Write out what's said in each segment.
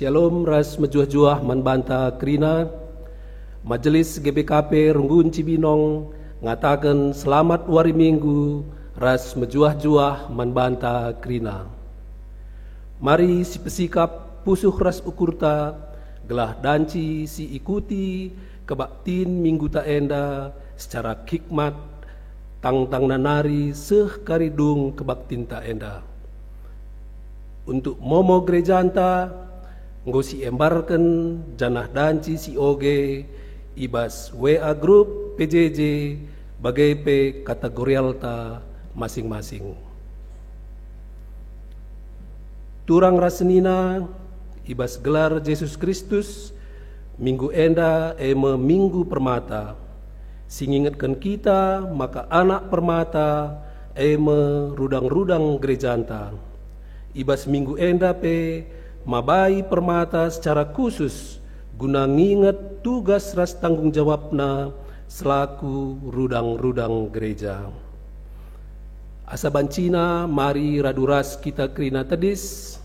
Shalom ras mejuah-juah manbanta krina. Majelis GBKP Runggun Cibinong ngatakan selamat wari minggu ras mejuah-juah manbanta krina. Mari si pesikap pusuh ras ukurta gelah danci si ikuti kebaktin minggu ta enda secara hikmat tang nanari seh karidung kebaktin ta enda. Untuk momo gerejanta ngosi embarkan janah danci si oge ibas WA Group PJJ bagai pe kategorialta masing-masing. Turang rasenina ibas gelar Yesus Kristus minggu enda eme minggu permata. Singingatkan kita maka anak permata eme rudang-rudang gerejanta. Ibas minggu enda pe mabai permata secara khusus guna nginget tugas ras tanggung jawabna selaku rudang-rudang gereja. Asa bancina mari raduras kita krina tedis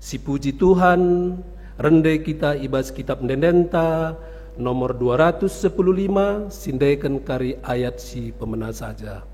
si puji Tuhan rende kita ibas kitab Ndendenta nomor 215 sindaikan kari ayat si pemena saja.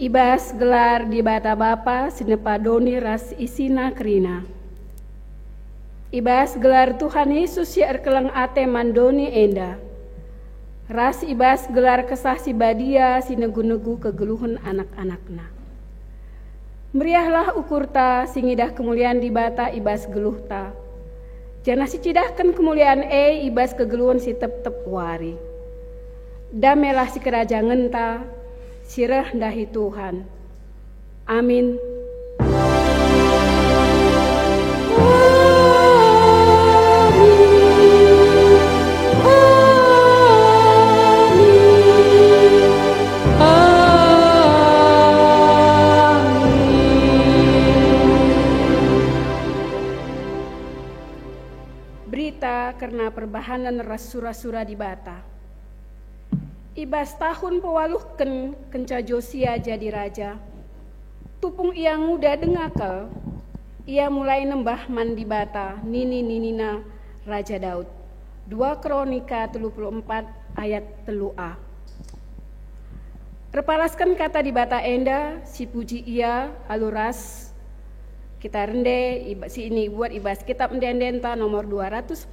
Ibas gelar di bata bapa sinepa doni ras isina krina. Ibas gelar Tuhan Yesus ya erkelang ate mandoni enda. Ras ibas gelar kesah si badia sinegu-negu kegeluhun anak-anakna. Meriahlah ukurta singidah kemuliaan di bata ibas geluhta. Jana si cidahkan kemuliaan ibas kegeluhun si tep-tep wari. Damelah si kerajaan ta sirah dahi Tuhan. Amin. Berita karena perbahanan ras sura-sura di bata. Ibas tahun pewaluhken kenca Josia jadi raja. Tupung ia muda dengakal, ia mulai nembah mandi bata nini-ninina Raja Daud. 2 Kronika 34 ayat 3a. Repalaskan kata di bata enda, si puji ia aluras. Kita rende, si ini buat ibas kitab Ndendenta nomor 210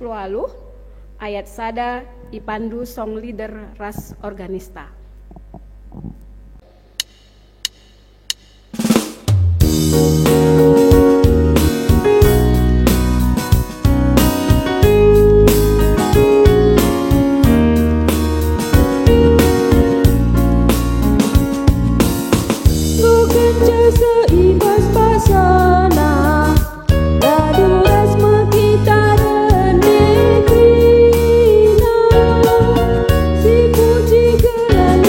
ayat sada ipandu song leader ras organista. Bukan jasa ibas pasana si puji gelar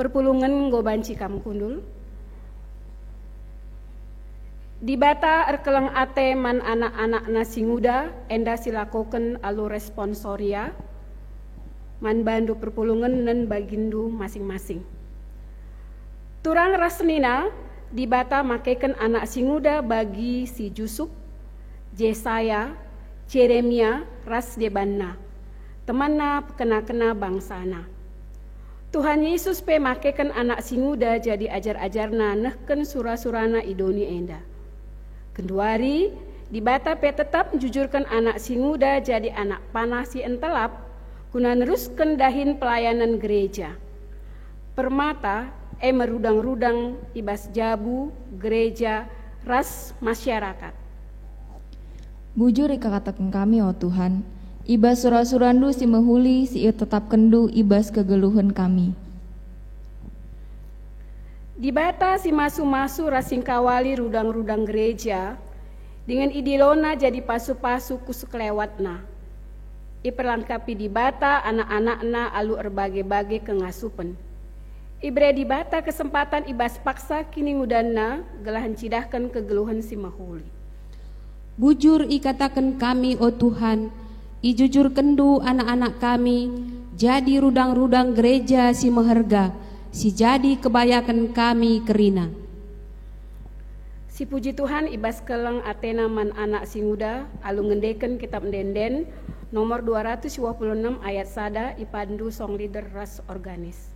perpulungan gobanci kam kundul. Di bata erkeleng ate man anak-anak nasi nguda enda silakoken alu responsoria man bandu perpulungan nen bagindu masing-masing. Turang rasnina di bata makeken anak singuda bagi si Jusuf, Jesaya, Jeremia, ras debanna, temanna kena-kena bangsana. Tuhan Yesus pe makeken anak singuda jadi ajar-ajarna nehken surah-surana idoni enda. Kenduari di bata pe tetap jujurkan anak singuda jadi anak panah si entelap guna neruskan dahin pelayanan gereja. Permata merudang-rudang ibas jabu gereja ras masyarakat. Bujur ikakatakan kami oh Tuhan, ibas surah-surandu si mehuli si tetap kendu ibas kegeluhan kami. Di bata si masu-masu rasing kawali rudang-rudang gereja dengan idilona jadi pasu-pasu kusuk lewatna. Iperlengkapi di bata anak-anakna alu erbage-bage kengasupen. Ibre di bata kesempatan ibas paksa kini ngudanna gelahan cidahkan kegeluhan si mahuli. Bujur ikatakan kami oh Tuhan, ijujur kendu anak-anak kami jadi rudang-rudang gereja si meherga, si jadi kebayakan kami kerina. Si puji Tuhan ibas keleng Athena man anak singuda alu ngendeken kitab denden nomor 226 ayat sada ipandu song leader ras organis.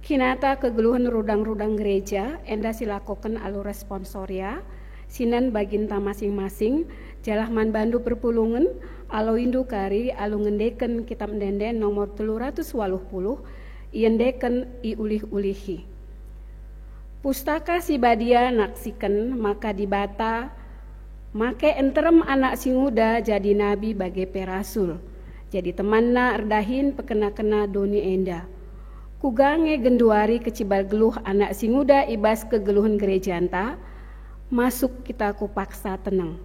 Kinata kegeluhan rudang-rudang gereja enda silakoken alu responsoria sinan baginta masing-masing jalah man bandu perpulungan alo indu kari alu ngendeken kitab denden nomor 380 iendeken iulih-ulihi. Pustaka si badia naksiken maka dibata make enterem anak singuda jadi nabi bagai perasul jadi temanna erdahin pekena-kena doni enda. Kugange genduari kecibal geluh anak singuda ibas kegeluhan gerejanta masuk kita kupaksa tenang.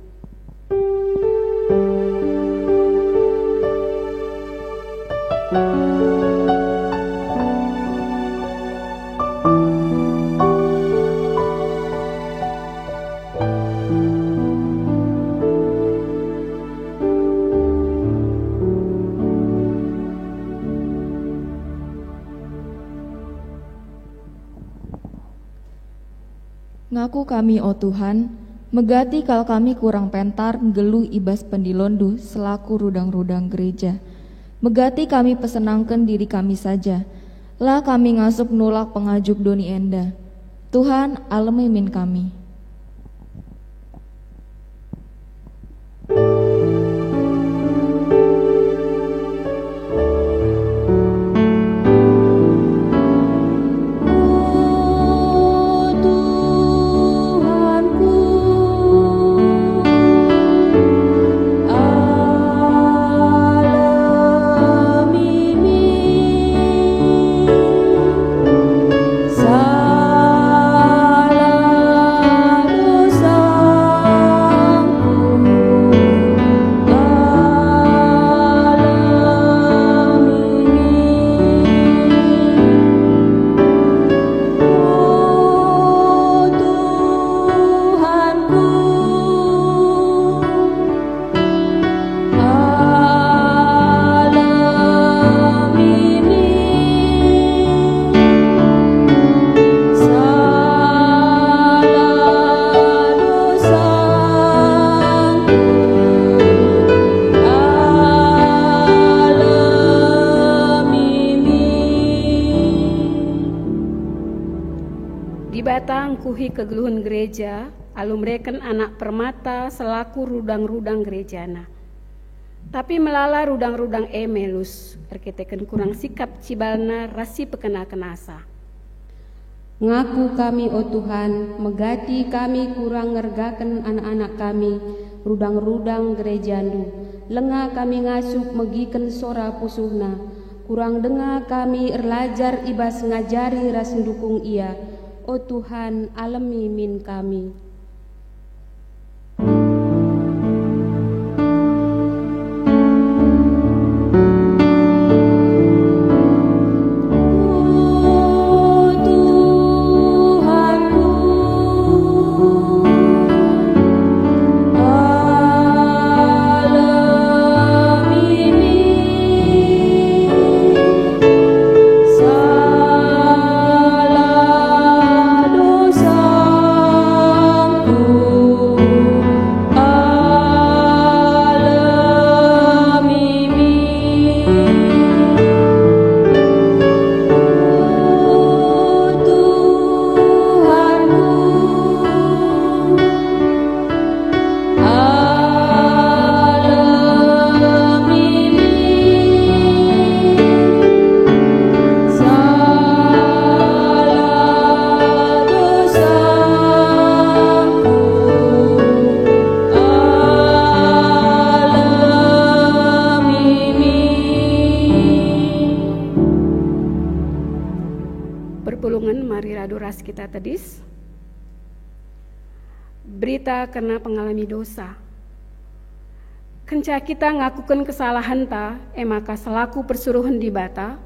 Ngaku kami oh Tuhan, megati kal kami kurang pentar geluh ibas pendilondu selaku rudang-rudang gereja. Megati kami pesenangkan diri kami saja, lah kami ngasup nulak pengajuk doni enda. Tuhan alemimin kami. Salam ngakuhi kegeluhan gereja, alum reken anak permata selaku rudang-rudang gerejana. Tapi melala rudang-rudang emelus, erkiteken kurang sikap cibalna rasi pekena kenasa. Ngaku kami, o Tuhan, megati kami kurang ngergaken anak-anak kami, rudang-rudang gerejandu. Lenga kami ngasup megiken sora pusuhna, kurang denga kami erlajar ibas ngajari ras mendukung ia. O Tuhan, alemi min kami. Kita tedis berita karena pengalami dosa. Kenca kita ngakukan kesalahan ta, maka selaku persuruhan di bata,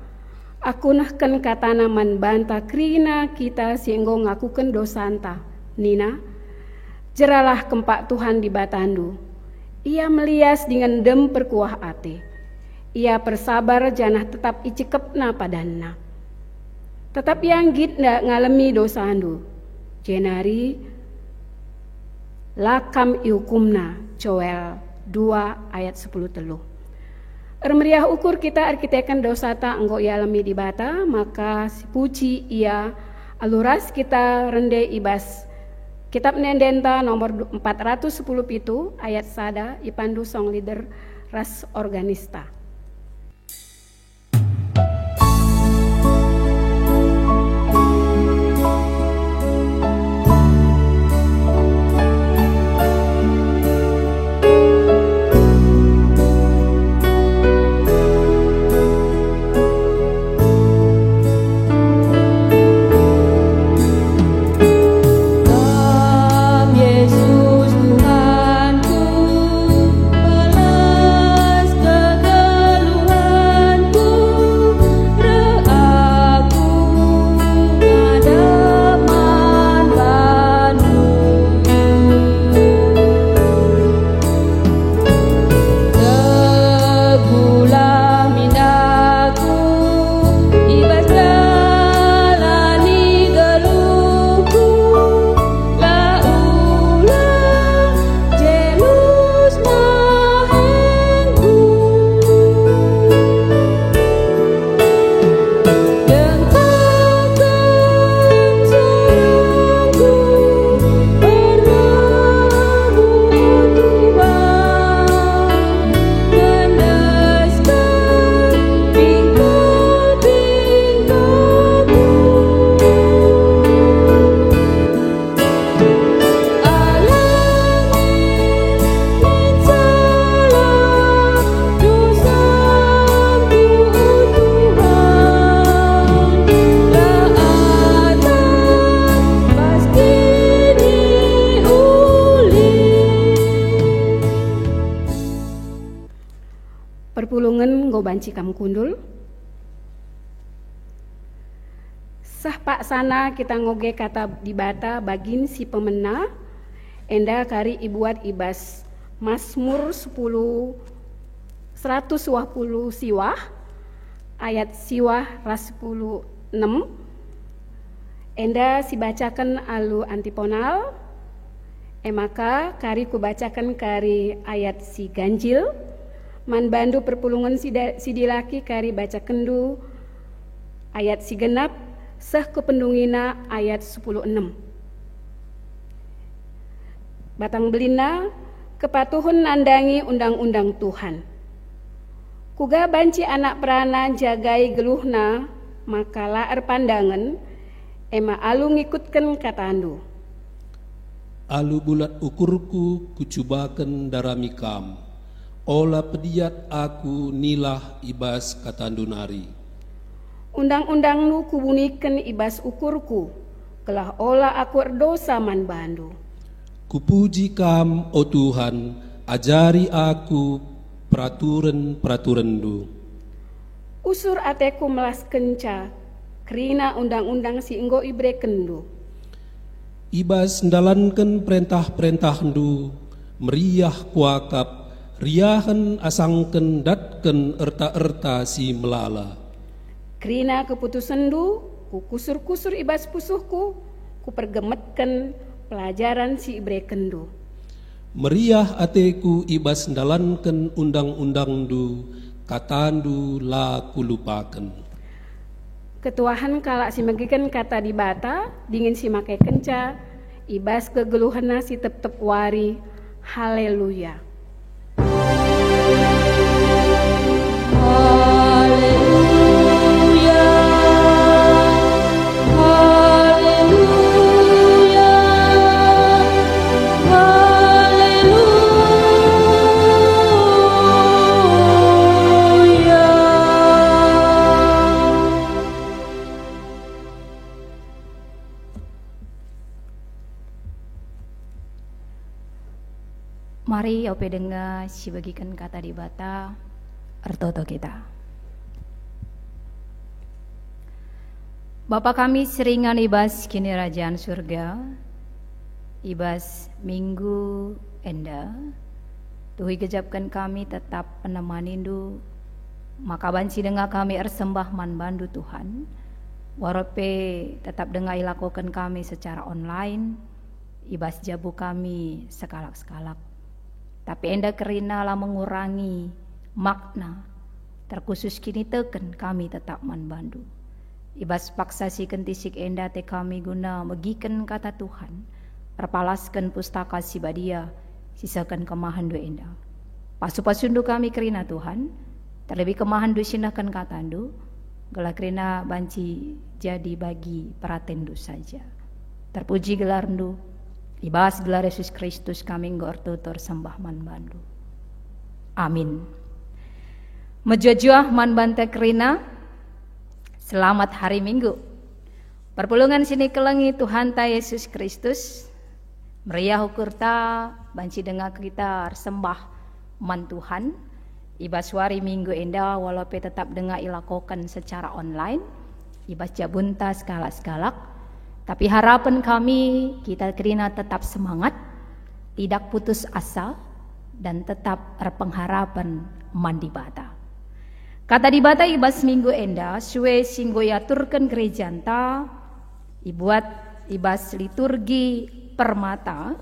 aku nahkan kata naman banta krina kita sehingga ngakukan dosa anta. Nina, jeralah kempak Tuhan di batandu. Ia melias dengan dem perkuah ate. Ia persabar janah tetap icekepna padanna. Tetap yang git ndak ngalami dosa andu. Jenari lakam iukumna Joel 2 ayat 10 telu. Ermeriah ukur kita arkitekan dosa ta enggo ia alami di bata, maka si puji ia aluras kita rende ibas. Kitab Nendenta nomor 410 pitu ayat sada ipandu song leader ras organista. Perpulungan banci kam kundul. Sah pak sana kita ngoge kata di bata bagin si pemena enda kari ibuat ibas Mazmur 120 siwah ayat siwah ras 16 enda si bacakan alu antiponal maka kari ku bacakan kari ayat si ganjil man bandu perpulungan si dilaki kari baca kendu ayat si genap sah kependungina ayat 10:6. batang belina kepatuhun nandangi undang-undang Tuhan. Kuga banci anak perana jagai geluhna maka laer pandangan ema alu ngikutken katandu. Alu bulat ukurku kucubaken daramikam, ola pediat aku nilah ibas katandunari. Undang-undang nu kubuniken ibas ukurku, kelah ola aku erdosa man bandu. Kupuji kam, o Tuhan, ajari aku peraturan-peraturan-Du. Usur ateku melas kenca, kerina undang-undang si enggo ibre kendu. Ibas ndalanken perintah-perintah-Du, meriah kuakap, riahan asangken datken erta-erta si melala. Kerina keputusan-Du, ku kusur-kusur ibas pusuhku, ku pergemetken pelajaran si ibre kendu. Meriah ateku ibas ndalanken undang-undang-Du, katandu la kulupaken. Ketuahan kalak si megiken kata di bata, dingin si make kenca, ibas kegeluhana si tep-tep wari. Haleluya. Haleluya, haleluya, haleluya. Mari ope dengar si bagikan kata di bata ertoto kita. Bapa kami seringan ibas kini kerajaan surga, ibas minggu enda, Tuhi kejapkan kami tetap penemanindu, maka banci dengar kami ersembah man bandu Tuhan, warope tetap dengar ilakokan kami secara online, ibas jabu kami sekalak-sekalak. Tapi enda kerina lah mengurangi makna, terkhusus kini teken kami tetap man bandu. Ibas paksa si kentisik enda te kami guna megiken kata Tuhan, perpalaskan pustaka si badia, sisakan kemahan du enda. Pasu-pasundu kami kerina Tuhan, terlebih kemahan du sinahkan katandu, gelar kerina banci jadi bagi peratendu saja. Terpuji gelarndu, ibas gelar Yesus Kristus kami ngortutur sembah man bandu. Amin. Mejojoah man bante kerina, selamat hari Minggu. Perpulungan sini kelengi Tuhan ta Yesus Kristus, meriah ukurta banci dengar kita sembah man Tuhan. Ibas wari Minggu enda walaupun tetap dengar ilakokan secara online, ibas jabunta sekalak-sekalak. Tapi harapan kami kita kerina tetap semangat, tidak putus asa, dan tetap berpengharapan mandi bata. Kata di bata ibas minggu enda, suwe singgo yaturkan gereja anta, ibuat ibas liturgi permata,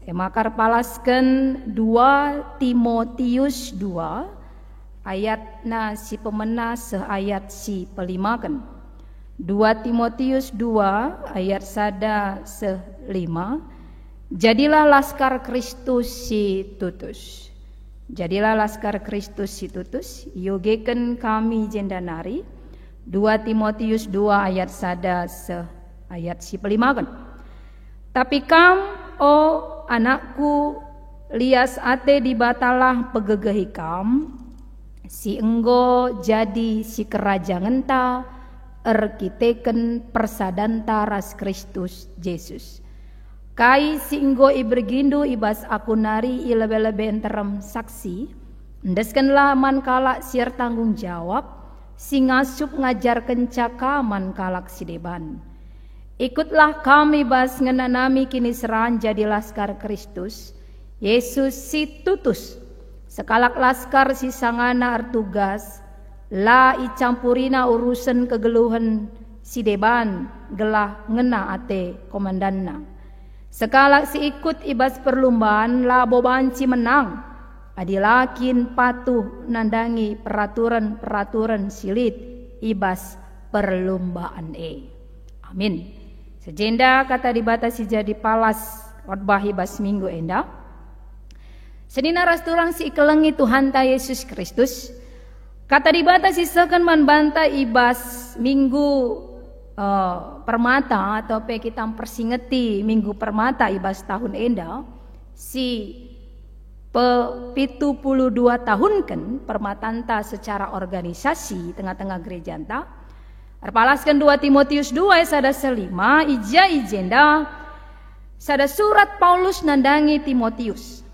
emakar palaskan 2 Timotius 2, ayatna si pemena seayat si pelimakan. 2 Timotius 2 ayat 1-5. Jadilah laskar Kristus si tutus. Jadilah laskar Kristus si tutus, yogeken kami jendanari. 2 Timotius 2 ayat 1 ayat si pelimakan. Tapi kam o anakku lias ate dibatalah pegegehi kam, si enggo jadi si kerajaan ta erkiteken persadanta ras Kristus Yesus. Kai si enggo ibergindu ibas aku nari ilebe-lebe enterem saksi, endeskenlah man kalak siar tanggung jawab, si ngasup ngajar kencaka man kalak si deban. Ikutlah kami bas ngenanami kini seran jadi laskar Kristus, Yesus si tutus, sekalak laskar si sangana artugas, la icampurina urusan kegeluhan si deban gelah ngena ate komandanna. Sekalak si ikut ibas perlumbaan la bobanci menang, adilakin patuh nandangi peraturan-peraturan silit ibas perlumbaan Amin. Sejenda kata dibatasi jadi palas khotbah ibas minggu enda. Senina rasturang si ikelengi Tuhan ta Yesus Kristus. Kata dibata sisakan man banta ibas minggu permata atau pe kita persingeti minggu permata ibas tahun enda si 72 tahun kan permatanta secara organisasi tengah-tengah gereja anta. Arpalaskan 2 Timotius 2 sada selima ija ijenda sada surat Paulus nandangi Timotius.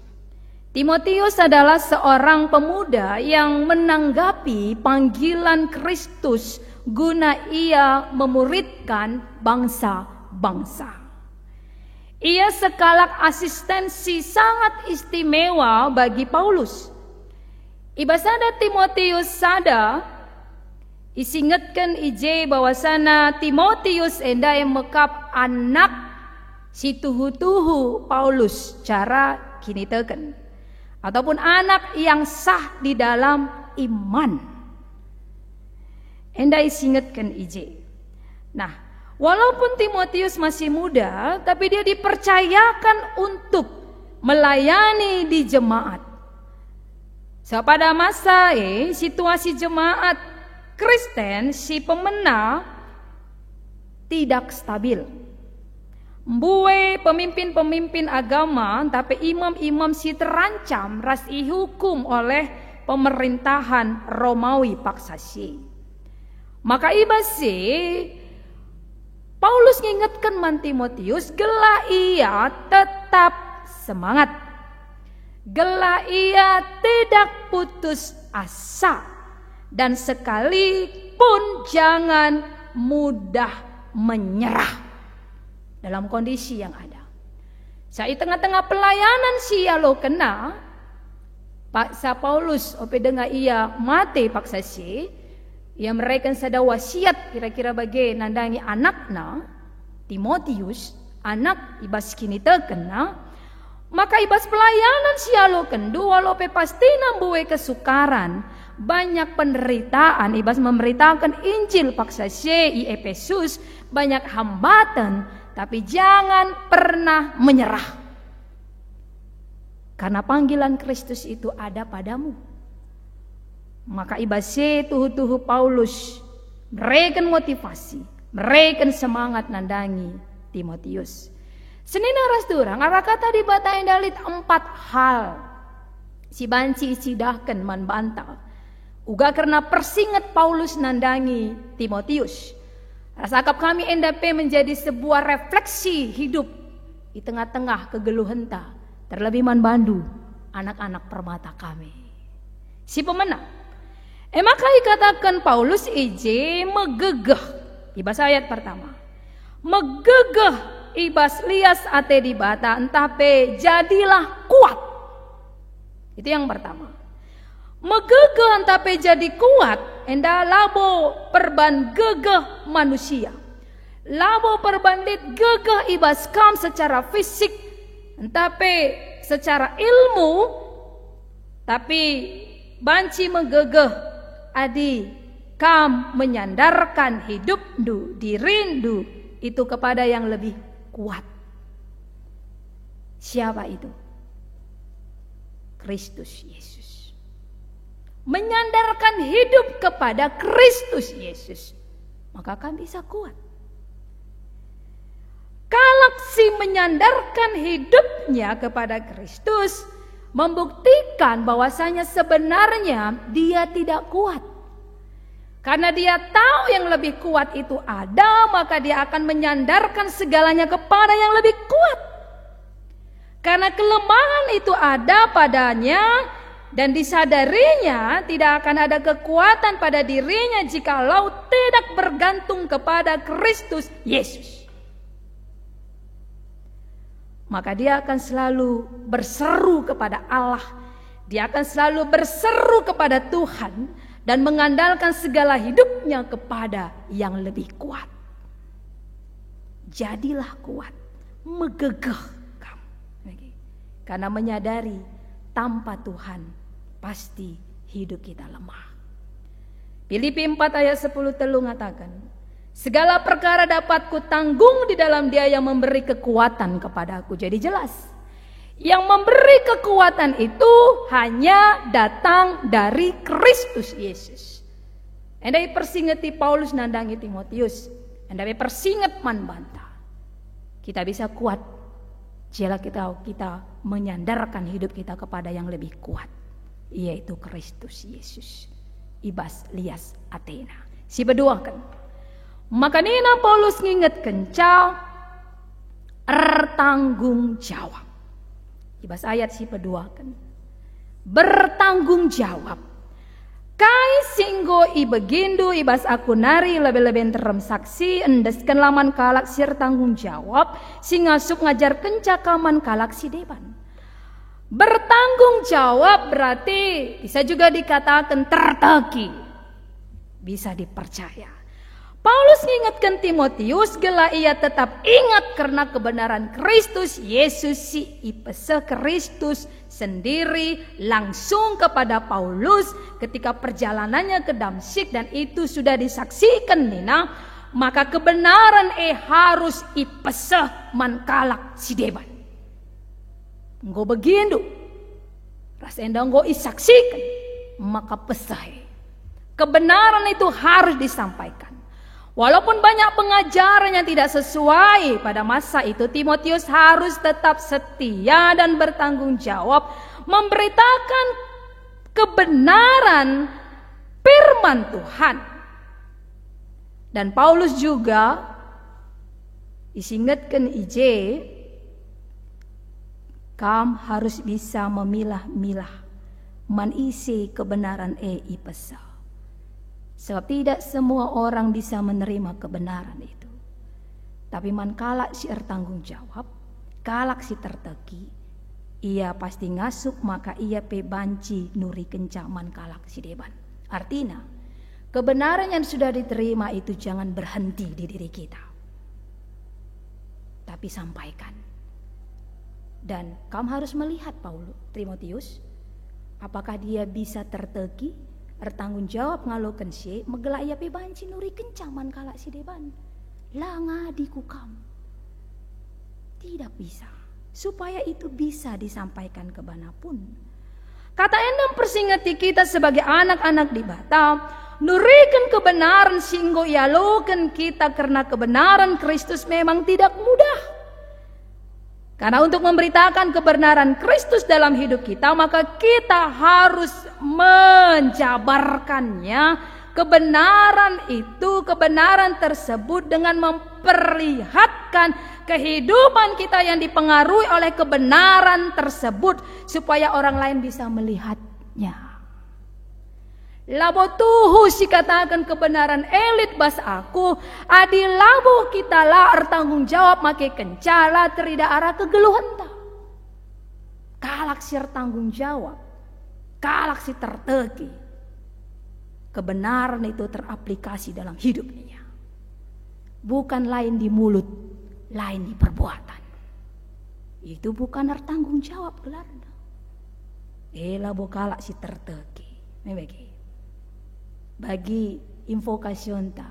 Timotius adalah seorang pemuda yang menanggapi panggilan Kristus guna ia memuridkan bangsa-bangsa. Ia sekalak asistensi sangat istimewa bagi Paulus. Ibasada Timotius sada isingetkan ije bahwasana Timotius enda yang mekap anak si tuhu-tuhu Paulus cara kini teken ataupun anak yang sah di dalam iman. Enda isingetkan ije. Nah, walaupun Timotius masih muda, tapi dia dipercayakan untuk melayani di jemaat. Pada masa situasi jemaat Kristen si pemena tidak stabil. Mbue pemimpin-pemimpin agama, tapi imam-imam si terancam ras dihukum oleh pemerintahan Romawi paksasi. Maka ibasi Paulus ngingetkan man Timotius, gelah ia tetap semangat. Gelah ia tidak putus asa. Dan sekalipun jangan mudah menyerah dalam kondisi yang ada. Saat tengah-tengah pelayanan si lo kena, Paksa Paulus ope dengar ia mati paksa si, ia mereka sada wasiat kira-kira bagi nandangi anakna Timotius, anak ibas kini terkena, maka ibas pelayanan si alo kendu walope pasti nambuwe kesukaran, banyak penderitaan, ibas memberitakan Injil paksa si Efesus, banyak hambatan, tapi jangan pernah menyerah. Karena panggilan Kristus itu ada padamu. Maka ibase tuhu-tuhu Paulus mereka motivasi, mereka semangat nandangi Timotius. Senin aras durang ara kata di batain dalit 4 hal. Si banci isidahkan man bantah. Uga karena persingat Paulus nandangi Timotius. Rasakap kami endape menjadi sebuah refleksi hidup di tengah-tengah kegeluhan ta. Terlebih man bandu anak-anak permata kami. Si pemenang. Maka dikatakan Paulus ije megegeh. Ibas ayat pertama. Megegeh ibas lias ate di bata entape jadilah kuat. Itu yang pertama. Megegeh entape jadi kuat. Enda labo perban gegeh manusia. Labo perbandit gegeh ibas kam secara fisik. Tapi secara ilmu, tapi banci megegeh adi kam menyandarkan hidupmu, dirindu itu kepada yang lebih kuat. Siapa itu? Kristus Yesus. Menyandarkan hidup kepada Kristus Yesus, maka kan bisa kuat. Kalau si menyandarkan hidupnya kepada Kristus, membuktikan bahwasanya sebenarnya dia tidak kuat. Karena dia tahu yang lebih kuat itu ada, maka dia akan menyandarkan segalanya kepada yang lebih kuat. Karena kelemahan itu ada padanya dan disadarinya tidak akan ada kekuatan pada dirinya jikalau tidak bergantung kepada Kristus Yesus. Maka dia akan selalu berseru kepada Allah. Dia akan selalu berseru kepada Tuhan. Dan mengandalkan segala hidupnya kepada yang lebih kuat. Jadilah kuat. Megegeh kamu. Karena menyadari tanpa Tuhan pasti hidup kita lemah. Filipi 4 ayat 10 telu ngatakan. Segala perkara dapat kutanggung di dalam Dia yang memberi kekuatan kepadaku. Jadi jelas, yang memberi kekuatan itu hanya datang dari Kristus Yesus. Endai persingeti Paulus nandangi Timotius, endai persinget man bantah. Kita bisa kuat jika kita menyandarkan hidup kita kepada yang lebih kuat, yaitu Kristus Yesus. Ibas lias Athena. Si beduakan. Maka nina Paulus nginget kencal bertanggung jawab. Ibas ayat si peduakan. Bertanggung jawab. Kai singgo i begindu ibas aku nari lebih-lebih terem saksi endeskan laman kalak sir tanggung jawab singa suk ngajar kencakaman kalak si deban. Bertanggung jawab berarti bisa juga dikatakan terteki. Bisa dipercaya. Paulus mengingatkan Timotius gela ia tetap ingat karena kebenaran Kristus Yesus si ipese Kristus sendiri langsung kepada Paulus ketika perjalanannya ke Damsyik dan itu sudah disaksikan nina, maka kebenaran harus ipese mankalak si deban. Nggo begindu ras endang nggo isaksikan maka pesai. Kebenaran itu harus disampaikan. Walaupun banyak pengajaran yang tidak sesuai pada masa itu, Timotius harus tetap setia dan bertanggung jawab memberitakan kebenaran firman Tuhan. Dan Paulus juga disingatkan kam harus bisa memilah-milah manisi kebenaran ipesa. Sebab tidak semua orang bisa menerima kebenaran itu. Tapi man kalak si tanggung jawab, kalak si terteki, ia pasti ngasuk maka ia pe banci nuri kencaman kalak si deban. Artinya, kebenaran yang sudah diterima itu jangan berhenti di diri kita. Tapi sampaikan. Dan kamu harus melihat Timotius, apakah dia bisa terteki? Bertanggung jawab ngaloken si megela ia pe banci nuri kencaman kalak si deban langa dikukam tidak bisa supaya itu bisa disampaikan ke manapun. Kata endang persingeti kita sebagai anak-anak di Batam nurikan kebenaran singgo ialoken kita karena kebenaran Kristus memang tidak mudah. Karena untuk memberitakan kebenaran Kristus dalam hidup kita, maka kita harus menjabarkannya. Kebenaran tersebut dengan memperlihatkan kehidupan kita yang dipengaruhi oleh kebenaran tersebut, supaya orang lain bisa melihatnya. Labo tuhu si katakan kebenaran elit bas aku adi labo kita la tanggung jawab make kencala terida arah kegeluhan ta. Kalak si tanggung jawab, kalak si terteki. Kebenaran itu teraplikasi dalam hidupnya. Bukan lain di mulut, lain di perbuatan. Itu bukan tanggung jawab gelarna. Labo kalak si terteki. Memang bagi invokasionta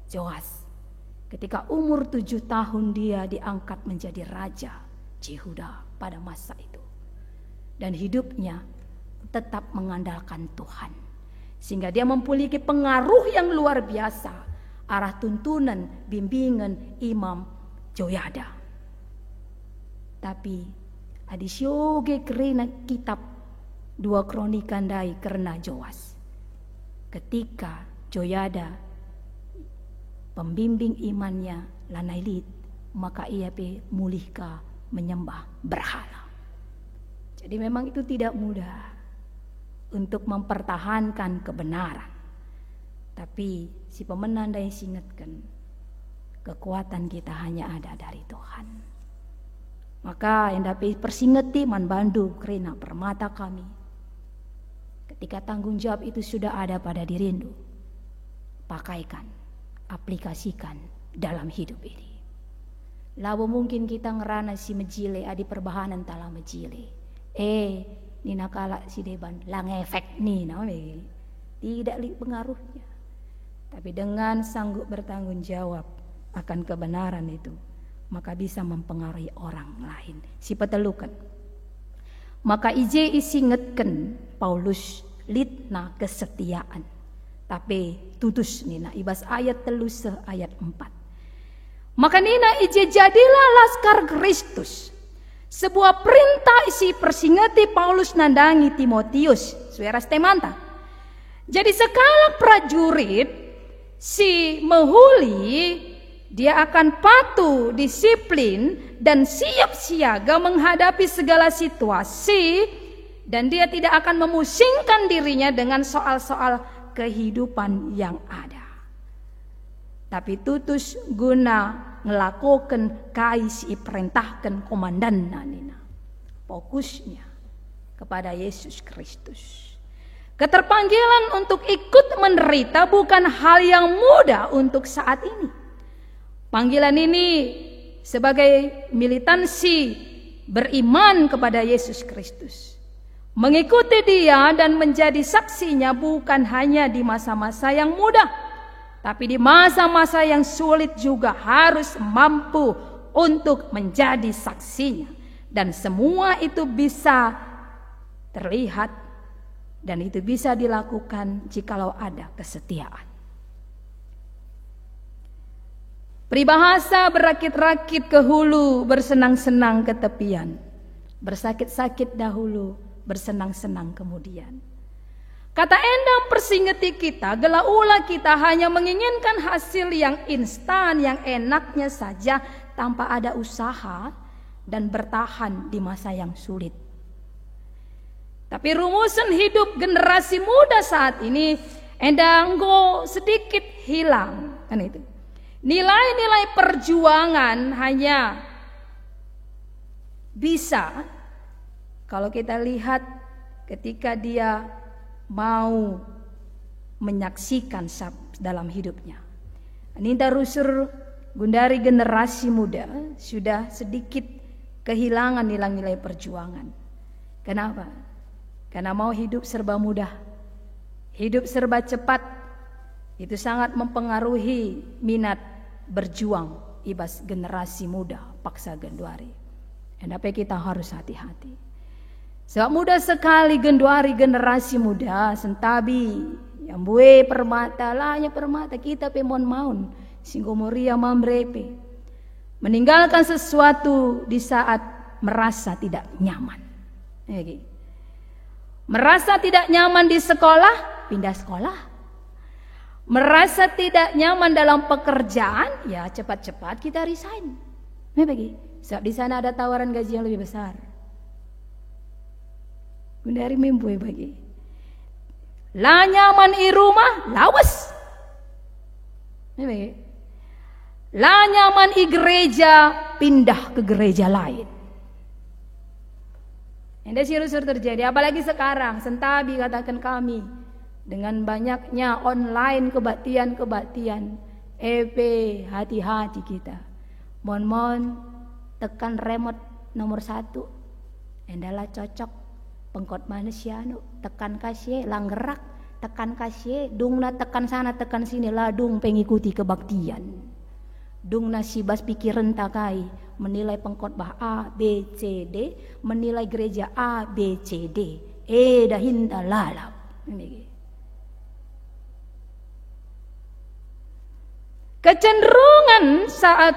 Joas ketika umur 7 tahun dia diangkat menjadi raja Yehuda pada masa itu, dan hidupnya tetap mengandalkan Tuhan sehingga dia memiliki pengaruh yang luar biasa arah tuntunan bimbingan Imam Joyada. Tapi adisyoge kerena kitab 2 Kronika ndai karena Joas. Ketika Joyada pembimbing imannya lanailit, maka ia mulihka menyembah berhala. Jadi memang itu tidak mudah untuk mempertahankan kebenaran. Tapi si pemenang yang ingatkan, kekuatan kita hanya ada dari Tuhan. Maka yang dapat persingeti man bandu kerana permata kami. Ketika tanggung jawab itu sudah ada pada dirimu, pakaikan, aplikasikan dalam hidup ini. Labo mungkin kita ngerana si mejile adi perbahanan tala mejile. Nina kala si deban lang efek nina tidak li pengaruhnya. tapi dengan sanggup bertanggung jawab akan kebenaran itu, maka bisa mempengaruhi orang lain. Si petelukan. Maka ije isi ngetken Paulus litna kesetiaan. Tapi tutus nina ibas ayat 3 ayat 4. Maka nina ije jadilah laskar Kristus. Sebuah perintah isi persingeti Paulus nandangi Timotius, sueras temanta. Jadi sekala prajurit si mehuli, dia akan patuh, disiplin, dan siap siaga menghadapi segala situasi, dan dia tidak akan memusingkan dirinya dengan soal-soal kehidupan yang ada. Tapi tutus guna ngelakukan kais perintahkan komandan nina. Fokusnya kepada Yesus Kristus. Keterpanggilan untuk ikut menderita bukan hal yang mudah untuk saat ini. Panggilan ini sebagai militansi beriman kepada Yesus Kristus. Mengikuti dia dan menjadi saksinya bukan hanya di masa-masa yang mudah, tapi di masa-masa yang sulit juga harus mampu untuk menjadi saksinya. Dan semua itu bisa terlihat dan itu bisa dilakukan jikalau ada kesetiaan. Peribahasa berakit-rakit ke hulu, bersenang-senang ke tepian. Bersakit-sakit dahulu, bersenang-senang kemudian. Kata endang persingeti kita, gelaula kita hanya menginginkan hasil yang instan, yang enaknya saja tanpa ada usaha dan bertahan di masa yang sulit. Tapi rumusan hidup generasi muda saat ini endang sedikit hilang, kan itu. Nilai-nilai perjuangan hanya bisa kalau kita lihat ketika dia mau menyaksikan dalam hidupnya. Ninda rusur gundari generasi muda sudah sedikit kehilangan nilai-nilai perjuangan. Kenapa? Karena mau hidup serba mudah, hidup serba cepat, itu sangat mempengaruhi minat berjuang ibas generasi muda paksa genduari. Kenapa kita harus hati-hati? Sebab mudah sekali genduari generasi muda sentabi yang bue permata lahnya permata kita pemon maun singgomoria mamrepe meninggalkan sesuatu di saat merasa tidak nyaman. Merasa tidak nyaman di sekolah, pindah sekolah. Merasa tidak nyaman dalam pekerjaan, ya cepat-cepat kita resign. Sebab di sana ada tawaran gaji yang lebih besar. Gundari mimpu bagi. Lah nyaman di rumah, lawas. Lah nyaman di gereja, pindah ke gereja lain. Ini sirusur terjadi, apalagi sekarang, sentabi katakan kami. Dengan banyaknya online kebaktian-kebaktian, hati-hati kita. Mon tekan remote nomor 1, endalah cocok pengkot manusia tekan kasih langgerak, tekan kasih dungna tekan sana tekan sini ladung pengikuti kebaktian. Dungna sibas pikiran takai menilai pengkhotbah A, B, C, D, menilai gereja A, B, C, D. Dahinda lalap. Kecenderungan saat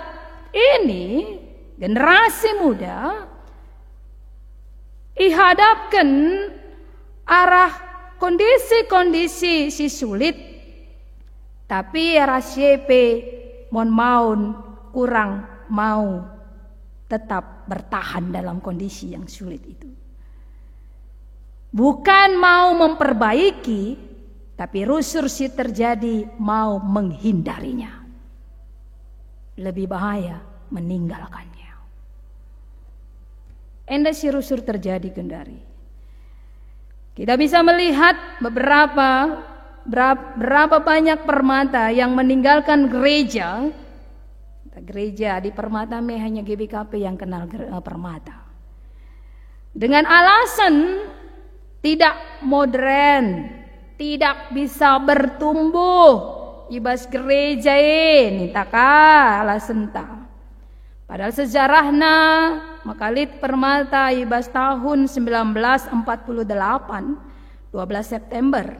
ini generasi muda dihadapkan arah kondisi-kondisi si sulit, tapi RCP maun kurang mau tetap bertahan dalam kondisi yang sulit itu. Bukan mau memperbaiki, tapi rusur si terjadi mau menghindarinya. Lebih bahaya meninggalkannya. Enda si rusur terjadi gendari. Kita bisa melihat berapa banyak permata yang meninggalkan gereja. Gereja di permata hanya GBKP yang kenal permata. Dengan alasan tidak modern, tidak bisa bertumbuh, ibas gereja ini taka ala senta. Padahal sejarahnya Makalit Permata ibas tahun 1948 12 September.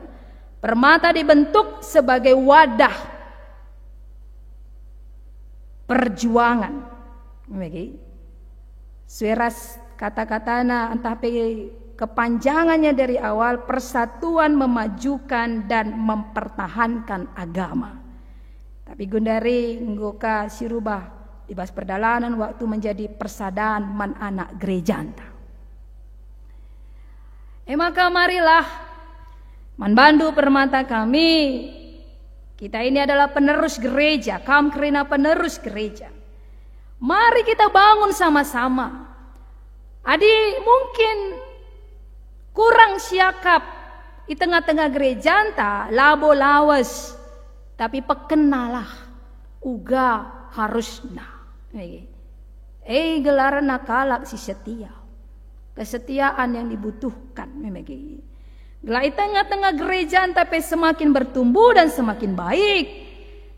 Permata dibentuk sebagai wadah perjuangan. Sueras kata-katana entah kepanjangannya dari awal persatuan memajukan dan mempertahankan agama. Tapi Gundari nggoka sirubah ibas perdalanan waktu menjadi persadaan man anak gereja anta. Maka marilah man bandu Permata kami, kita ini adalah penerus gereja, kam kerina penerus gereja. Mari kita bangun sama-sama. Adi mungkin kurang siakap di tengah-tengah gereja anta labo lawas, tapi pekenalah uga harusna. Gelaran nakalak si setia, kesetiaan yang dibutuhkan. Gelai tengah-tengah gereja tapi semakin bertumbuh dan semakin baik.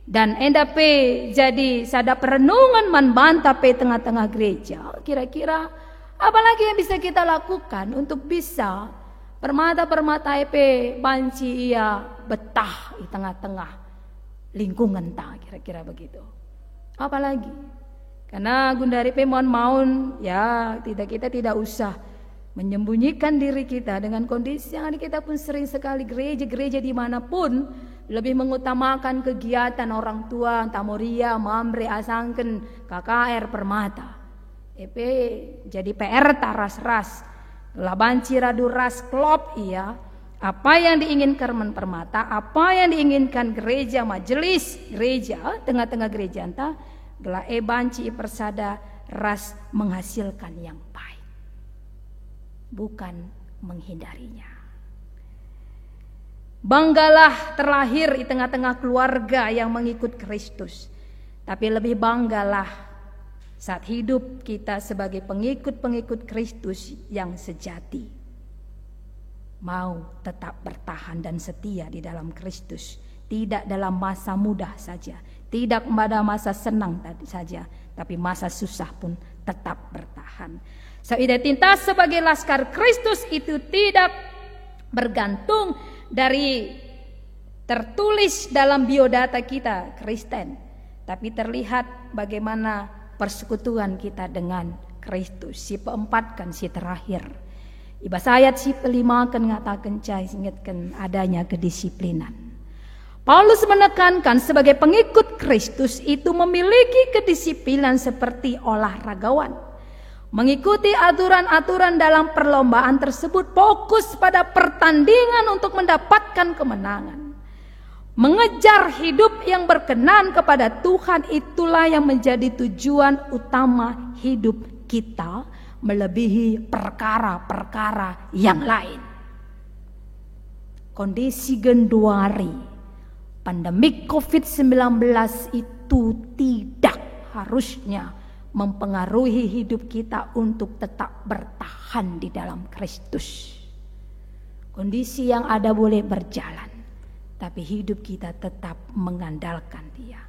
Dan endape jadi sada perenungan man banta pe tengah-tengah gereja. Kira-kira apalagi yang bisa kita lakukan untuk bisa permata-permata epe banci ia betah di tengah-tengah lingkungan ta, kira-kira begitu. Apalagi karena Gundari pe maun ya kita tidak usah menyembunyikan diri kita dengan kondisi yang kita pun sering sekali gereja-gereja dimanapun lebih mengutamakan kegiatan orang tua, tamoria, mamre, asangken, KKR, Permata. Jadi PR taras-ras, labanci radu ras klop iya. Apa yang diinginkan Permata, apa yang diinginkan gereja, majelis gereja, tengah-tengah gereja anta, gela banci persada ras menghasilkan yang baik, bukan menghindarinya. Banggalah terlahir di tengah-tengah keluarga yang mengikut Kristus, tapi lebih banggalah saat hidup kita sebagai pengikut-pengikut Kristus yang sejati. Mau tetap bertahan dan setia di dalam Kristus, tidak dalam masa mudah saja, tidak pada masa senang saja, tapi masa susah pun tetap bertahan. Identitas sebagai laskar Kristus itu tidak bergantung dari tertulis dalam biodata kita Kristen, tapi terlihat bagaimana persekutuan kita dengan Kristus. Si keempat kan si terakhir. Ibas ayat si kelima kan ngatakan ingatkan adanya kedisiplinan. Paulus menekankan sebagai pengikut Kristus itu memiliki kedisiplinan seperti olahragawan. Mengikuti aturan-aturan dalam perlombaan tersebut, fokus pada pertandingan untuk mendapatkan kemenangan. Mengejar hidup yang berkenan kepada Tuhan, itulah yang menjadi tujuan utama hidup kita, melebihi perkara-perkara yang lain. Kondisi genduari pandemik COVID-19 itu tidak harusnya mempengaruhi hidup kita untuk tetap bertahan di dalam Kristus. Kondisi yang ada boleh berjalan, tapi hidup kita tetap mengandalkan Dia.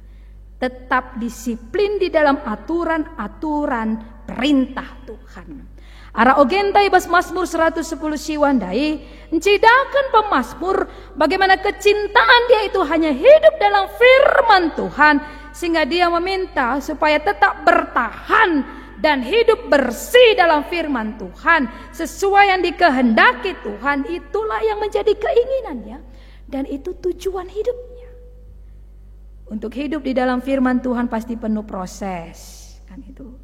Tetap disiplin di dalam aturan-aturan perintah Tuhan. Ara ogenta ibas Mazmur 110 siwandai mencidakan pemazmur bagaimana kecintaan dia itu hanya hidup dalam firman Tuhan, sehingga dia meminta supaya tetap bertahan dan hidup bersih dalam firman Tuhan sesuai yang dikehendaki Tuhan. Itulah yang menjadi keinginannya dan itu tujuan hidupnya. Untuk hidup di dalam firman Tuhan pasti penuh proses, kan itu.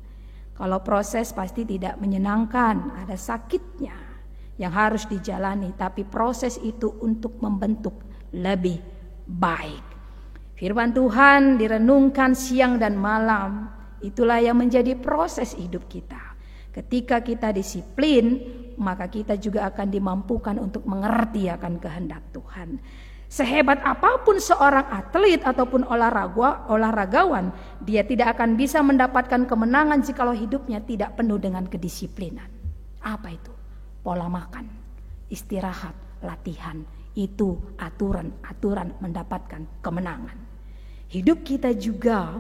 Kalau proses pasti tidak menyenangkan, ada sakitnya yang harus dijalani, tapi proses itu untuk membentuk lebih baik. Firman Tuhan direnungkan siang dan malam, itulah yang menjadi proses hidup kita. Ketika kita disiplin, maka kita juga akan dimampukan untuk mengerti akan kehendak Tuhan. Sehebat apapun seorang atlet ataupun olahragawan, dia tidak akan bisa mendapatkan kemenangan jikalau hidupnya tidak penuh dengan kedisiplinan. Apa itu? Pola makan, istirahat, latihan. Itu aturan-aturan mendapatkan kemenangan. Hidup kita juga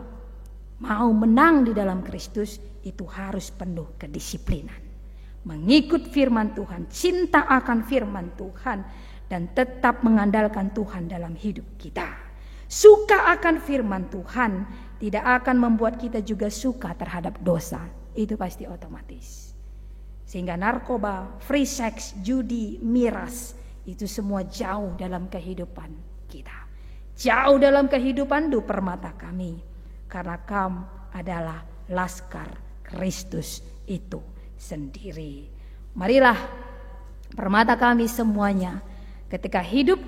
mau menang di dalam Kristus, itu harus penuh kedisiplinan. Mengikut firman Tuhan, cinta akan firman Tuhan, dan tetap mengandalkan Tuhan dalam hidup kita. Suka akan firman Tuhan tidak akan membuat kita juga suka terhadap dosa. Itu pasti otomatis. Sehingga narkoba, free sex, judi, miras, itu semua jauh dalam kehidupan kita. Jauh dalam kehidupan permata kami. Karena kamu adalah laskar Kristus itu sendiri. Marilah permata kami semuanya, ketika hidup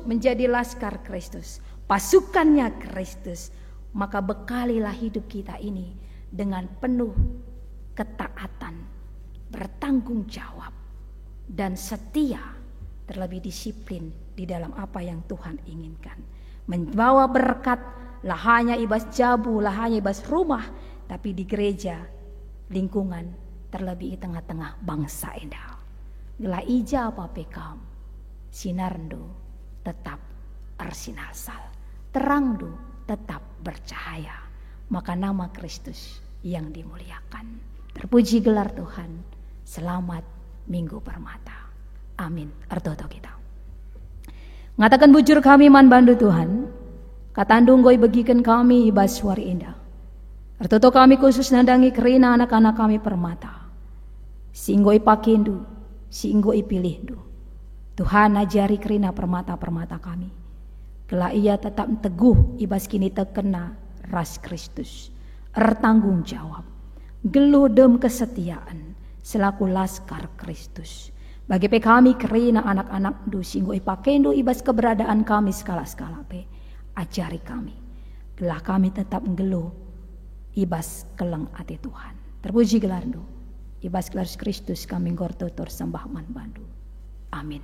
menjadi laskar Kristus, pasukannya Kristus, maka bekalilah hidup kita ini dengan penuh ketaatan, bertanggung jawab, dan setia, terlebih disiplin di dalam apa yang Tuhan inginkan. Membawa berkat, lah hanya ibas jabu, lah hanya ibas rumah, tapi di gereja, lingkungan, terlebih di tengah-tengah bangsa indah. Gelah ija apa pekam, sinarndo tetap arsinalsal, terangdo tetap bercahaya, maka nama Kristus yang dimuliakan. Terpuji gelar Tuhan. Selamat Minggu Permata. Amin. Artoto kita. Ngatakan bujur kami man bandu Tuhan. Katandung goi begikan kami ibas suari indah. Artoto kami khusus nandangi kerina anak-anak kami permata. Singgoi pakindu, singgoi pilihdu. Tuhan ajari kerina permata-permata kami. Kela ia tetap teguh ibas kini terkena ras Kristus. Ertanggung jawab. Geludem kesetiaan selaku laskar Kristus. Bagi kami kerina anak-anak du singgo ipakendo ibas keberadaan kami skala-skala pe. Ajari kami. Gelah kami tetap ngelu ibas keleng ati Tuhan. Terpuji gelar du. Ibas gelar Kristus kami gortotor sembah man bandu. Amin.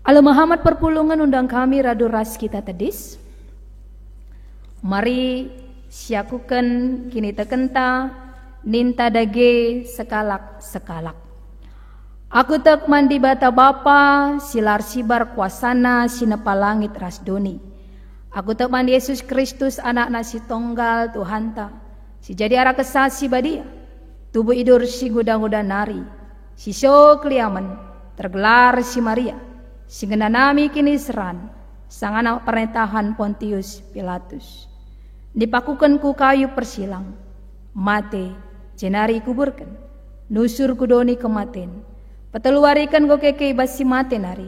Ala Muhammad perpulungan undang kami radu ras kita tedis. Mari siakukan kini tekenta ninta dage sekalak-sekalak. Aku tek mandi bata bapa silar sibar kuasana sinepa langit rasdoni. Aku tek mandi Yesus Kristus anak nasi tonggal Tuhanta. Si jadi arah kesasi badia. Tubuh idur si guda-guda nari. Si so kliaman tergelar si Maria. Si genanami kini seran. Sang anak perintahan Pontius Pilatus. Dipakukan ku kayu persilang. Mate jenari kuburkan. Nusur kudoni kematen. Peteluarikan go keke basi mate nari.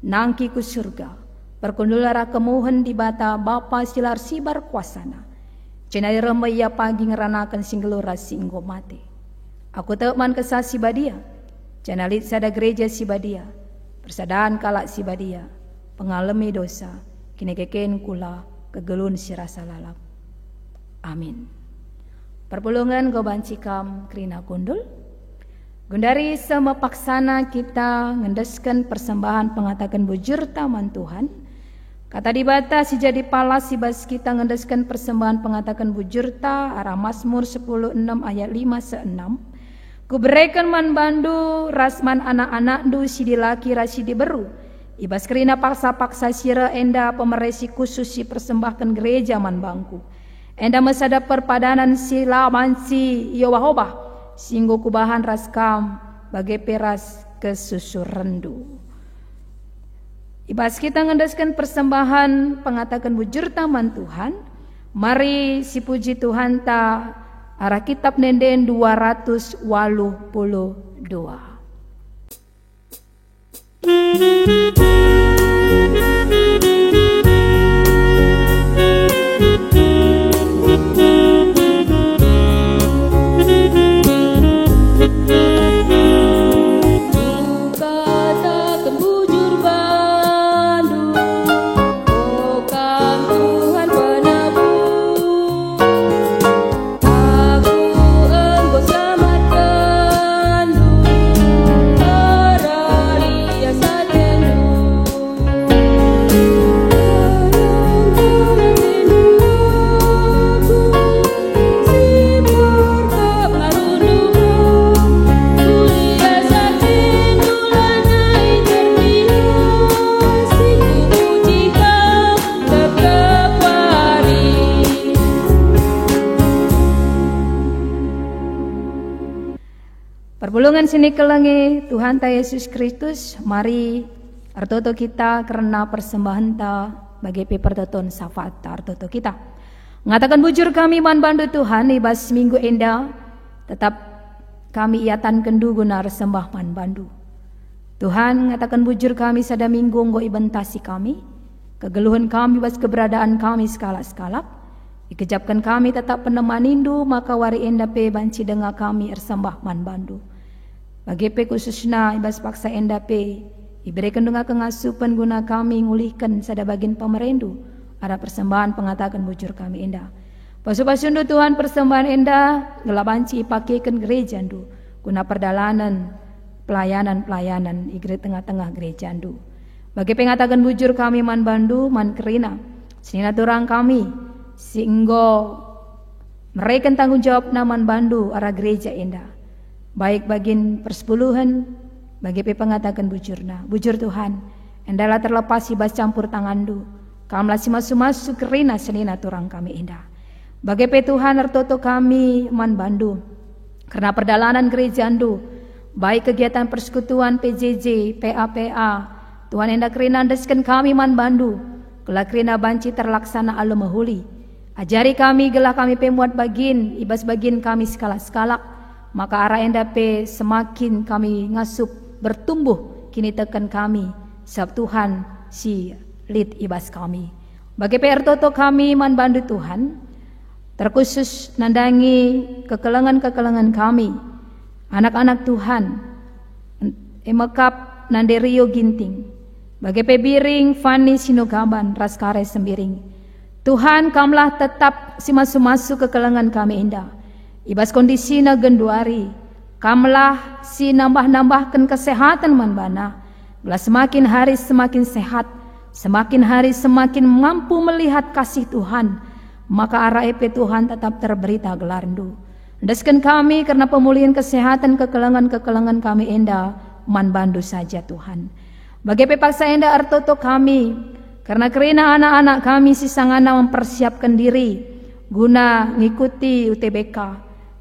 Nangki ku surga. Perkundulara kemuhen di bata bapa silar sibar kuasana. Jenari remaya pagi ngeranakan singgelura singgo mate. Aku teman kesasi badia. Janalit sada gereja si badia. Persadaan kalak si badia. Pengalami dosa. Kini keken kula kegelun si rasa lalap. Amin. Perpulungan go bancikam krina kundul. Gundari sama paksana kita ngendeskan persembahan pengatakan bujur taman Tuhan. Kata dibata si jadi palas si bas kita ngendeskan persembahan pengatakan bujur ta arah Mazmur 10:6 ayat 5-6. Kuberikan man bandu rasman anak-anak du si dilaki rasi diberu. Ibas kerina paksa-paksa sira enda pemeresi khusus si persembahkan gereja man bangku. Enda mesada perpadanan si laman si Yowahobah. Singgo kubahan raskam bagai peras kesusu rendu. Ibas kita ngendeskan persembahan pengatakan bujur taman Tuhan. Mari si puji Tuhan ta arah kitab nenden 282. Sate Perpulungan sini kelengi Tuhan ta Yesus Kristus, mari artoto kita karena persembahan ta bagi pertoton syafaat ta artoto kita. Mengatakan bujur kami man bandu Tuhan ibas minggu enda tetap kami iatan kendu guna resembah man bandu. Tuhan mengatakan bujur kami sada minggu nggo ibentasi kami, kegeluhan kami bas keberadaan kami skala-skala. Ikejapkan kami tetap penemanindu maka wari enda pe banci dengar kami ersembah man bandu. Bagi pe khususna ibas paksa enda pe iberikan dengar kengasupan guna kami ngulihkan sada bagin pemerendu ada persembahan pengatakan bujur kami enda. Pasu-pasundu Tuhan persembahan enda gela banci ipakaikan gereja ndu guna perdalanan pelayanan igre tengah-tengah gereja ndu. Bagi pengatakan bujur kami man bandu man kerina sinina turang kami singgo mereka tanggung jawab naman bandu arah gereja enda baik bagin persepuluhan bagi pengatakan bujurna bujur Tuhan endalah terlepas ibas campur tangandu kamlah si masu kerina senina turang kami enda bagi Tuhan artoto kami man bandu karena perdalanan gereja andu baik kegiatan persekutuan PJJ PA Tuhan enda kerina andeskan kami man bandu kela kerina banci terlaksana alu mahuli. Ajari kami gelah kami pemuat bagin, ibas bagin kami skala-skala, maka arah enda pe semakin kami ngasup bertumbuh kini tekan kami, sebab Tuhan si lead ibas kami. Bagi PR toto kami man bandu Tuhan, terkhusus nandangi kekelengan kami, anak-anak Tuhan, emekap nande Rio Ginting, bagi pebiring Fani Sinugaban Raskare Sembiring. Tuhan kamlah tetap si masu-masu ke kelengan kami indah. Ibas kondisi na genduari. Kamlah si nambah-nambahkan kesehatan manbana. Belah semakin hari semakin sehat. Semakin hari semakin mampu melihat kasih Tuhan. Maka arah EP Tuhan tetap terberita gelarndu. Deskan kami karena pemulihan kesehatan kekelengan kami indah. Manbandu saja Tuhan. Bagi pepaksa indah artoto kami. Karena kerana anak-anak kami sisangana mempersiapkan diri guna ngikuti UTBK,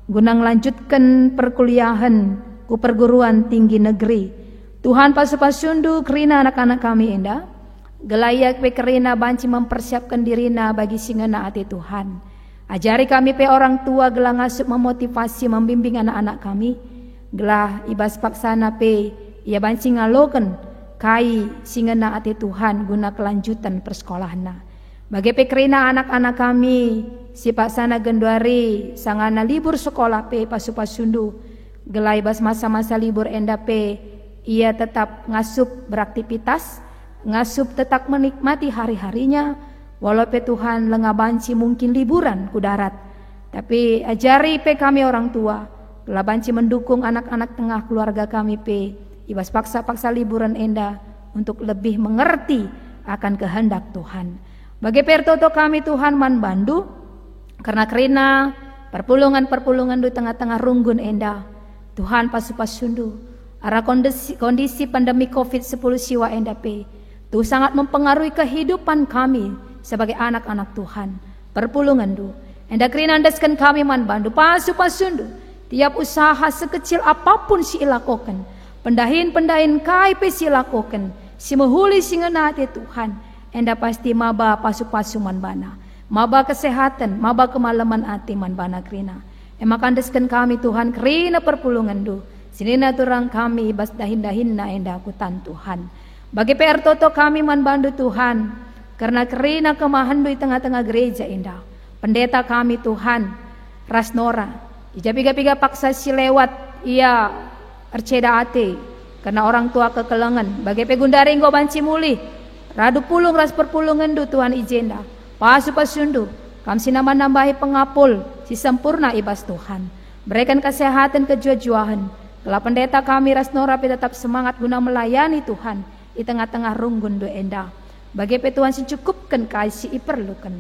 guna melanjutkan perkuliahan ku perguruan tinggi negeri. Tuhan pasu-pasundu kerana anak-anak kami enda, gelayak pe kerana banci mempersiapkan dirina bagi singana ati Tuhan. Ajari kami pe orang tua gelah ngasup memotivasi membimbing anak-anak kami, gelah ibas paksana pe ia banci ngaloken kai singena ati Tuhan guna kelanjutan persekolahan. Bagi pekerina anak-anak kami si paksana genduari sangana libur sekolah pe pasu-pasundu gelai bas masa-masa libur enda pe ia tetap ngasup beraktivitas, ngasup tetap menikmati hari-harinya walau pe Tuhan lengabanci mungkin liburan ku darat. Tapi ajari pe kami orang tua gelah banci mendukung anak-anak tengah keluarga kami pe ibas paksa-paksa liburan enda untuk lebih mengerti akan kehendak Tuhan. Bagi pertoto kami Tuhan man bandu karena kerina perpulungan di tengah-tengah runggun enda. Tuhan pasu-pasundu arah kondisi pandemi COVID-10 siwa enda pe. Tuh sangat mempengaruhi kehidupan kami sebagai anak-anak Tuhan. Perpulungan du enda kerina andaskan kami man bandu pasu-pasundu tiap usaha sekecil apapun si ilakokan. Pendahin kai pe silakoken si mahuli singenate Tuhan enda pasti maba pasu-pasu manbana maba kesehatan maba kemalaman ati manbana krina emakandeskan kami Tuhan krina perpulungan du sinina turang kami bas dahin-dahinna enda kutan Tuhan bagi PR toto kami manbandu Tuhan karena krina kemahandu di tengah-tengah gereja enda pendeta kami Tuhan Rasnora ijapiga-piga paksa si lewat ia Arceda ate karena orang tua kekelengan bagi pegundari ngo banci muli radu pulung ras perpulungan du Tuhan ijenda pasu-pasundu kam sinama nambahi pengapul si sempurna ibas Tuhan berikan kesehatan kejujuan Kala pendeta kami Rasnora tetap semangat guna melayani Tuhan di tengah-tengah runggun do enda bagi Tuhan secukupkan kasih iperlukan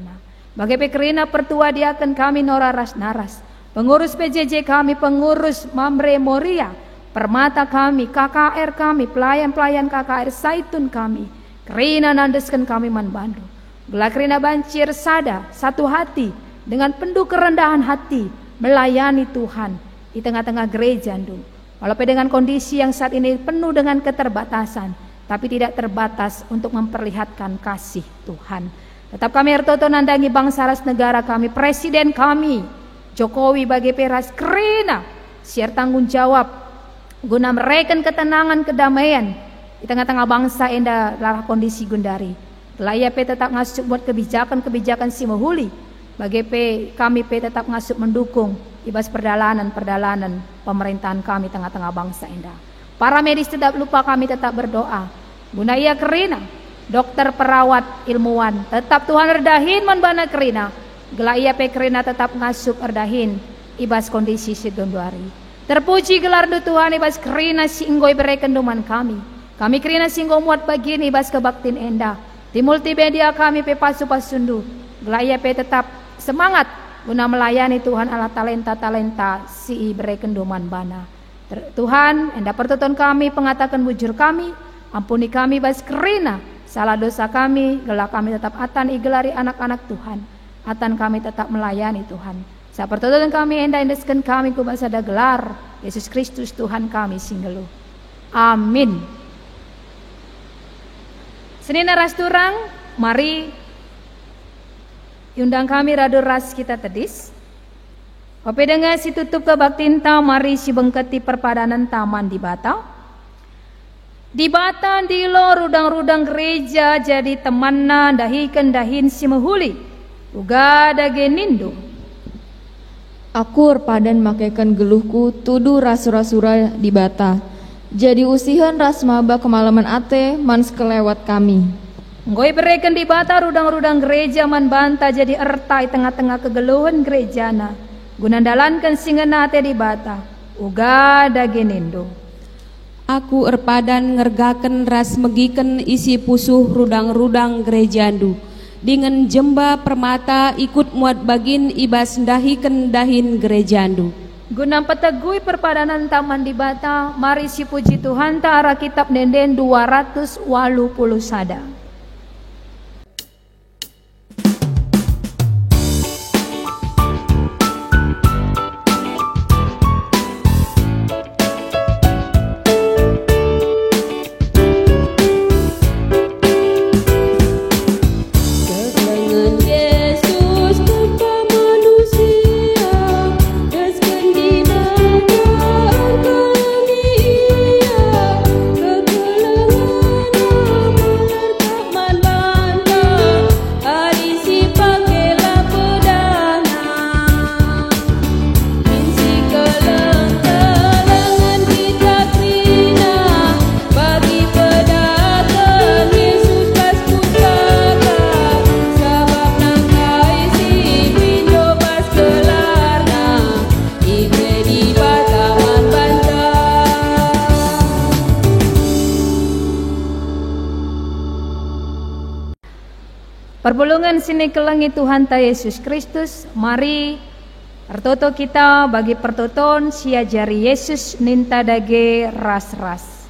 bagi kerina pertua diakan kami Nora Rasnaras pengurus PJJ kami pengurus Mamre Moria Permata kami, KKR kami, pelayan-pelayan KKR Saitun kami, kerina nandeskan kami manbandu. Gelah kerina bancir sada, satu hati, dengan penuh kerendahan hati, melayani Tuhan di tengah-tengah gereja ndu. Walaupun dengan kondisi yang saat ini penuh dengan keterbatasan, tapi tidak terbatas untuk memperlihatkan kasih Tuhan. Tetap kami ertoto nandangi bangsa ras negara kami, presiden kami, Jokowi bagi peras kerina, siar tanggung jawab, guna mereken ketenangan, kedamaian di tengah-tengah bangsa enda larah kondisi gundari. Laya pe tetap ngasup buat kebijakan-kebijakan si mahuli, bagi kami tetap ngasup mendukung ibas perdalanan pemerintahan kami tengah-tengah bangsa enda. Para medis tidak lupa kami tetap berdoa. Guna ia kerina, dokter, perawat, ilmuwan, tetap Tuhan erdahin manbana kerina. Gela ia pe kerina tetap ngasup erdahin ibas kondisi si donduari. Terpuji gelar du Tuhan ibas kerina si inggoi berekenduman kami. Kami kerina si inggoi muat bagian ibas kebaktin enda. Di multimedia kami pe pasu-pasundu. Gela ia pe tetap semangat guna melayani Tuhan ala talenta-talenta si berekenduman bana. Tuhan, enda pertutuan kami, pengatakan bujur kami, ampuni kami bas kerina, salah dosa kami, gelar kami tetap atan igelari anak-anak Tuhan, atan kami tetap melayani Tuhan. Sa pertutuan kami, enda endeskan kami ku basada gelar, Yesus Kristus Tuhan kami singgelu. Amin. Senina ras turang, mari undang kami radu ras kita tedis. Ope dengan si tutup kebaktinta, mari si bengketi perpadanan taman di Bata. Di Bata di lo rudang-rudang gereja jadi temanna dahikan dahin si mahuli. Uga dagenindo. Aku padan makaikan geluhku tudu rasura-sura di Bata. Jadi usihan ras maba kemalaman ate mans kelewat kami. Ngoi bereken di Bata rudang-rudang gereja man banta jadi ertai tengah-tengah kegeluhan gerejana. Gunandalankan singenate di Bata, uga dagenindo. Aku erpadan ngergaken ras megiken isi pusuh rudang-rudang gerejandu. Dengan jemba permata ikut muat bagin ibas dahiken dahin gerejandu. Guna petegui perpadanan taman di Bata, mari si puji Tuhan ta'ara kitab Denden 280 sada. Perpulungan sini kelengi Tuhan ta Yesus Kristus, mari ertoto kita bagi pertoton sia jari Yesus ninta dage ras-ras.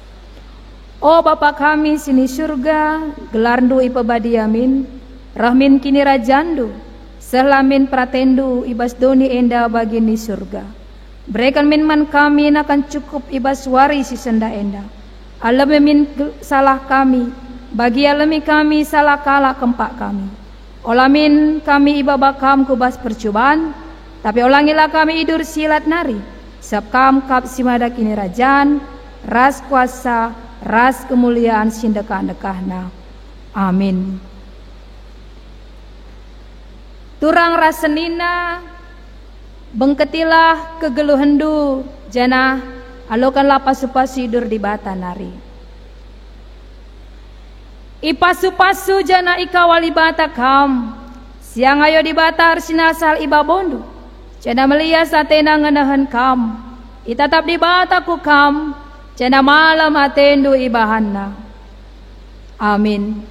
O Bapa kami sini surga, gelarndu ipebadiamin, rahmin kini rajandu, selamin pratendu ibas doni enda bagi ni surga. Berikan minman kami akan cukup ibas wari si senda enda. Alami min salah kami, bagi alami kami salah kala kempak kami. Olamin kami ibabakam kubas percobaan, tapi ulangilah kami idur silat nari. Sebab kam kap simada kini rajan, ras kuasa, ras kemuliaan sindekah-dekahna. Amin. Turang rasenina, bengketilah kegeluhendu, jana alokanlah pasu-pasu idur di Bata nari. Ipasu-pasu jana ikawali Bata kam, siang ayo di Bata arsinasal iba bondu, jana melia satena ngenahan kam, itatap di Bata ku kam, jana malam atendu ibahanna. Amin.